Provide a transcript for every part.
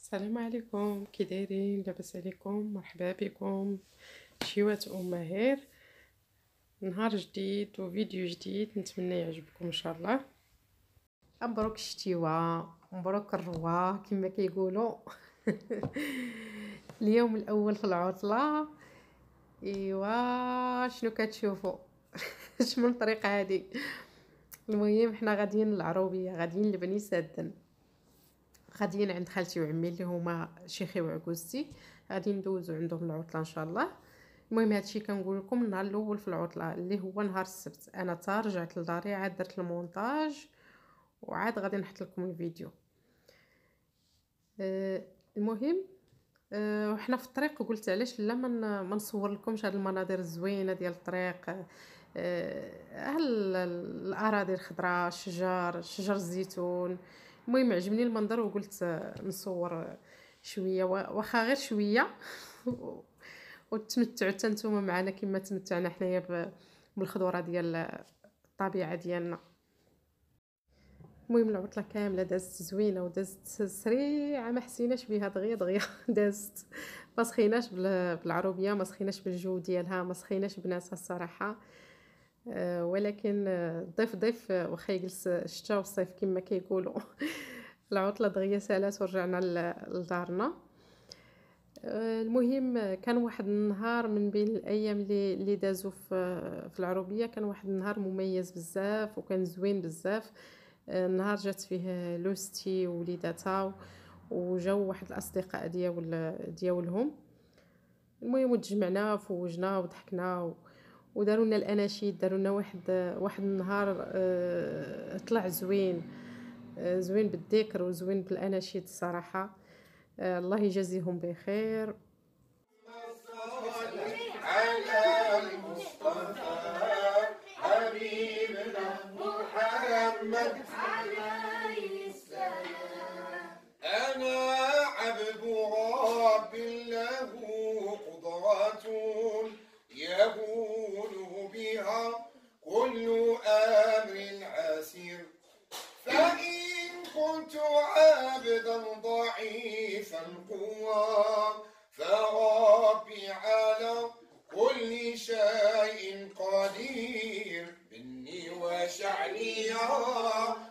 السلام عليكم، كي دايرين؟ لاباس عليكم؟ مرحبا بكم شيوات ماهر. نهار جديد وفيديو جديد، نتمنى يعجبكم ان شاء الله. مبروك الشتيوه، مبروك الروا كما كيقولوا. اليوم الاول في العطله. ايوا شنو كتشوفوا؟ اش من طريقه هذه؟ المهم حنا غاديين للعروبيه، غاديين لبني سادن، غاديين عند خالتي وعمي اللي هما شيخي وعكوزتي. غادي ندوزو عندهم العطله ان شاء الله. المهم هادشي كنقول لكم النهار الاول في العطله اللي هو نهار السبت. انا تا رجعت لداري، عاد درت المونتاج وعاد غادي نحط لكم الفيديو. المهم وحنا في الطريق قلت علاش لا ما نصور لكمش هاد المناظر الزوينه ديال الطريق. الاراضي الخضراء، شجر الزيتون. المهم عجبني المنظر وقلت نصور شويه، واخا غير شويه. وتمتعوا حتى نتوما معنا كما تمتعنا حنايا بالخضوره ديال الطبيعه ديالنا. المهم العطله كامله دازت زوينه ودازت سريعه، ما حسيناش بها دغيا دغيا. دازت ما سخيناش بالعروبيه، ما سخيناش بالجو ديالها، ما سخيناش بناسها الصراحه. ولكن ضيف ضيف واخا يجلس الشتاء والصيف كما كيقولوا. العطله دغيا سالات ورجعنا لدارنا. المهم كان واحد النهار من بين الايام اللي دازوا في العروبيه، كان واحد النهار مميز بزاف وكان زوين بزاف. النهار جات فيه لوستي ووليداتها وجاو واحد الاصدقاء ديالهم. المهم تجمعنا وفوجنا وضحكنا وداروا لنا الاناشيد، داروا لنا واحد النهار طلع زوين. زوين بالذكر وزوين بالاناشيد الصراحه. الله يجازيهم بخير. على المصطفى حبيبنا محمد عليه السلام. أنا عبد رب له قدرة يهون بها كل أمر عسير. فإن كنت عبدا ضعيفا قوى فربي على كل شيء قدير. مني وشعني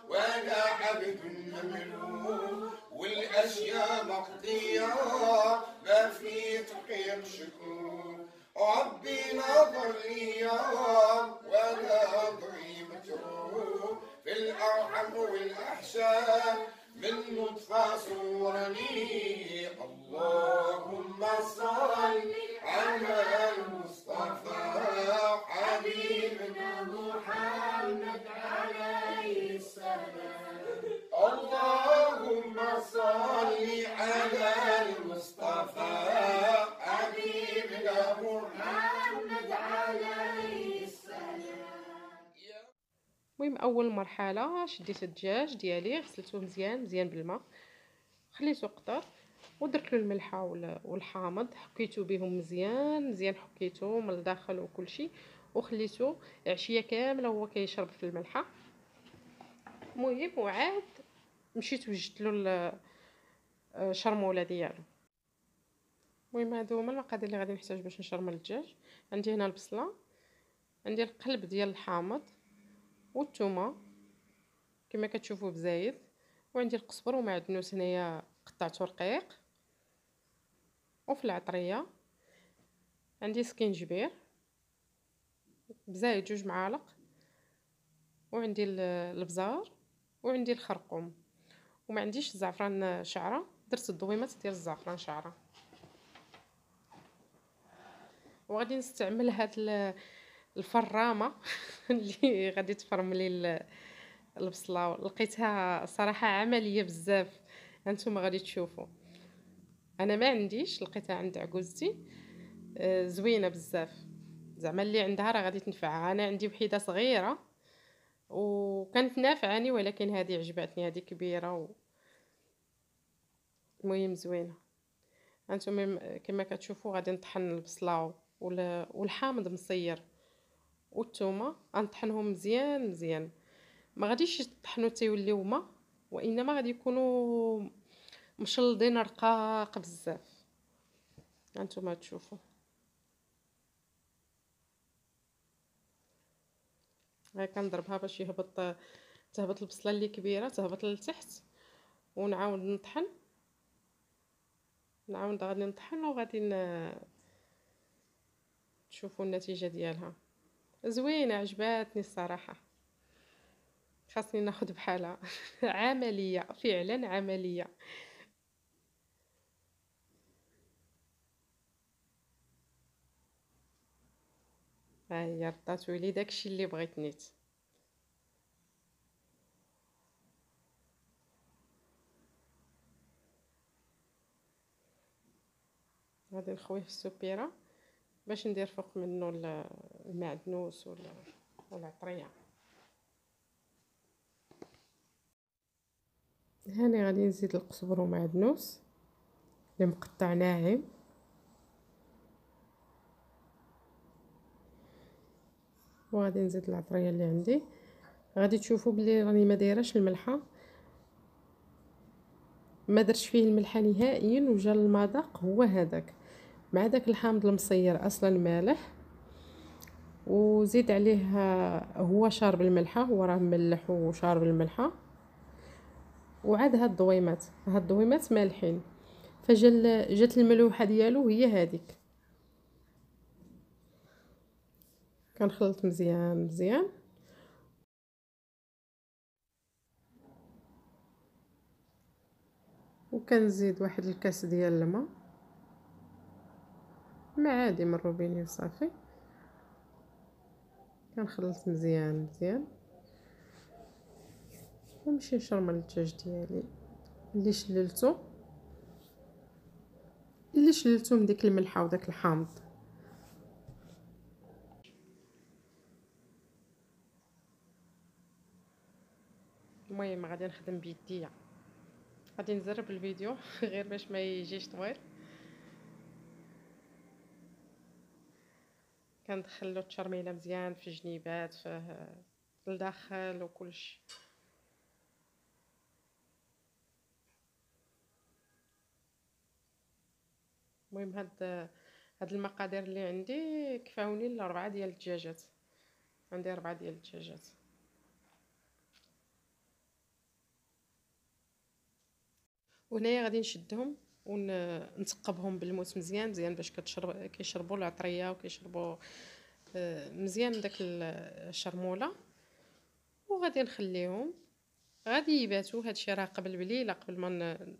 وانا عبد مملوك والاشياء مقضيه ما في تحقيق شكور. ربي نظر لي وانا ضري متروك في الارحم والاحشاء من نطفه صورني. اللهم صل على المصطفى حبيبنا محمد عليه السلام. اللهم صل على المصطفى حبيبنا محمد عليه السلام. المهم اول مرحله شديت الدجاج ديالي، غسلته مزيان بالماء، خليته قطر ودرت له الملحه والحامض، حكيته بهم مزيان حكيته من الداخل وكل شيء، وخليته عشيه كامله وهو كيشرب في الملحه. المهم وعاد مشيت وجدت له الشرموله ديالو. المهم هادو هما المقادير اللي غادي نحتاج باش نشرمل الدجاج. عندي هنا البصله، عندي القلب ديال الحامض والثومه كما كتشوفوا بزايد، وعندي القزبر ومعدنوس هنايا قطعته رقيق، وفي العطريه عندي سكينجبير بزايد 2 معالق، وعندي البزار، وعندي الخرقوم، وما عنديش الزعفران شعره، درت الضويمات ديال الزعفران شعره. وغادي نستعمل هاد الفرامه اللي غادي تفرملي البصله. لقيتها صراحه عمليه بزاف، هانتوما غادي تشوفوا. انا ما عنديش، لقيتها عند عكوزتي زوينه بزاف، زعما اللي عندها راه غادي تنفعها. انا عندي وحيده صغيره وكانت نافعاني، ولكن هذه عجبتني، هذه كبيره المهم زوينه. هانتوما كما كتشوفوا غادي نطحن البصله والحامض مصير والثومه، غنطحنهم مزيان. ما غاديش يطحنوا تيوليو ما، وانما غادي يكونوا مشلضين رقاق بزاف. هانتوما تشوفوا ها كنضربها باش تهبط البصله اللي كبيره تهبط لتحت، ونعاود نطحن، غادي نطحن وغادي تشوفوا النتيجه ديالها. زوينه عجباتني الصراحه، خاصني ناخذ بحالها. عمليه فعلا عمليه. ها هي رداتولي داكشي اللي بغيت نيت. غادي نخويه في السوبيره باش ندير فوق منه المعدنوس ولا العطريه. هاني غادي نزيد القزبر ومعدنوس اللي مقطع ناعم، وغادي نزيد العطريه اللي عندي. غادي تشوفوا بلي راني ما دايراش الملحه، ما درتش فيه الملحه نهائيا، وجا المذاق هو هذاك مع داك الحامض المصير اصلا مالح، وزيد عليه هو شارب الملحه، هو راه مملح وشارب الملحه، وعاد هاد الضويمات مالحين، جات الملوحه ديالو هي هذيك. كنخلط مزيان مزيان، وكنزيد واحد الكاس ديال الماء مع عادي من الروبيني وصافي. كنخلط مزيان مزيان، ونمشي نشرمل الدجاج ديالي اللي شللتو من ديك الملحه وداك الحامض. المهم غادي نخدم بيديا، غادي نزرب الفيديو غير باش ما يجيش طويل. كندخلو التشرميله مزيان في الجنيبات في الداخل وكلشي. المهم هاد المقادير اللي عندي كفاوني ل4 ديال الدجاجات، عندي 4 ديال الدجاجات. وهنايا غادي نشدهم ونثقبهم بالموس مزيان مزيان باش كيشربوا العطريه وكيشربوا مزيان داك الشرموله. وغادي نخليهم غادي يباتوا. هادشي راه قبل بليله، قبل ما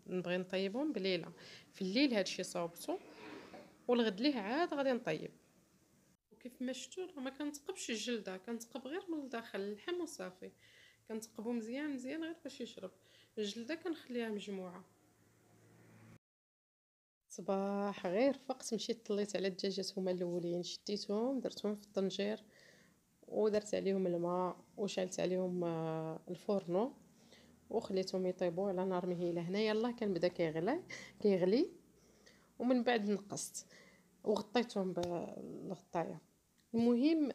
نبغي نطيبهم بليله، في الليل هادشي صاوبته، والغد ليه عاد غادي نطيب. وكيف ما شفتوا راه ما كنتقبش الجلده، كنتقب غير من الداخل اللحم وصافي. كنتقبو مزيان مزيان غير باش يشرب. الجلده كنخليها مجموعه. صباح غير فقت مشيت طليت على الدجاجات هما الاولين، شديتهم درتهم في الطنجير ودرت عليهم الماء وشعلت عليهم الفرن وخليتهم يطيبوا على نار مهيله. هنا يلاه كان بدا كيغلي، ومن بعد نقصت وغطيتهم بالغطايه. المهم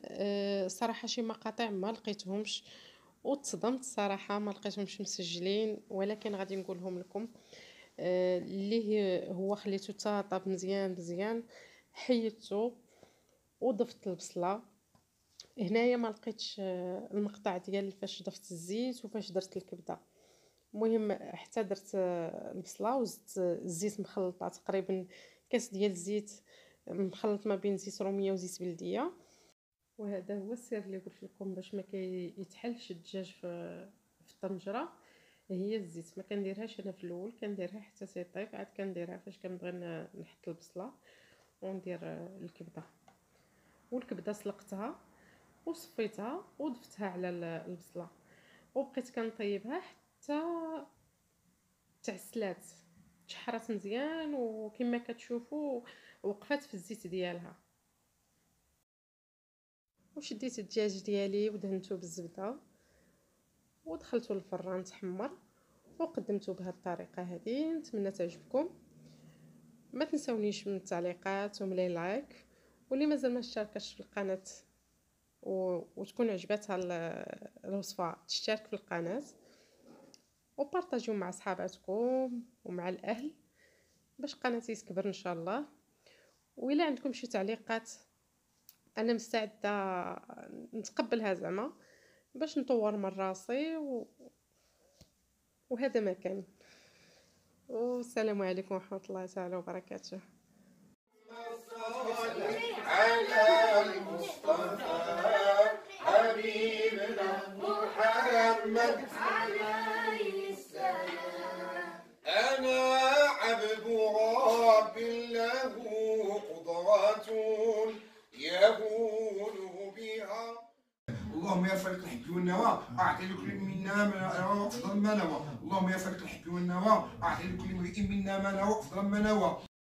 صراحه شي مقاطع ما لقيتهمش وتصدمت الصراحه، ما لقيتهمش مسجلين، ولكن غادي نقولهم لكم. اللي هو خليته طاب مزيان مزيان، حيدته وضفت البصله. هنايا ما لقيتش المقطع ديال فاش ضفت الزيت وفاش درت الكبده. المهم حتى درت البصله وزدت الزيت مخلطه تقريبا كاس ديال الزيت مخلط ما بين زيت روميه وزيت بلديه. وهذا هو السر اللي قلت لكم باش ما كيتحلش الدجاج في الطنجره، هي الزيت. ما كنديرهاش انا في الاول، كنديرها حتى تيطيب، عاد كنديرها فاش كنبغي نحط البصله وندير الكبده. والكبده سلقتها وصفيتها وضفتها على البصله وبقيت كنطيبها حتى تعسلات، تشحرات مزيان، وكما كتشوفوا وقفات في الزيت ديالها. وشديت الدجاج ديالي ودهنته بالزبده ودخلته للفران تحمر وقدمته بهذه الطريقه هذه. نتمنى تعجبكم، ما تنسونيش من التعليقات ومن لايك، واللي مازال ما اشتركش في القناه وتكون عجبتها الوصفه تشترك في القناه. وبارطاجيو مع صحاباتكم ومع الاهل باش قناتي تكبر ان شاء الله. وإلا عندكم شي تعليقات انا مستعده نتقبلها زعما باش نطور من راسي وهذا ما كان. والسلام عليكم ورحمه الله تعالى وبركاته. على المصطفى حبيبنا محمد عليه السلام. أنا عبد رب له قدرة يهون بها. اللهم يا فالق الحب والنوى أعطي لكل منا ما نوى أفضل ما نوى. اللهم يا فالق الحب والنوى أعطي لكل امرئ منا ما نوى أفضل ما نوى.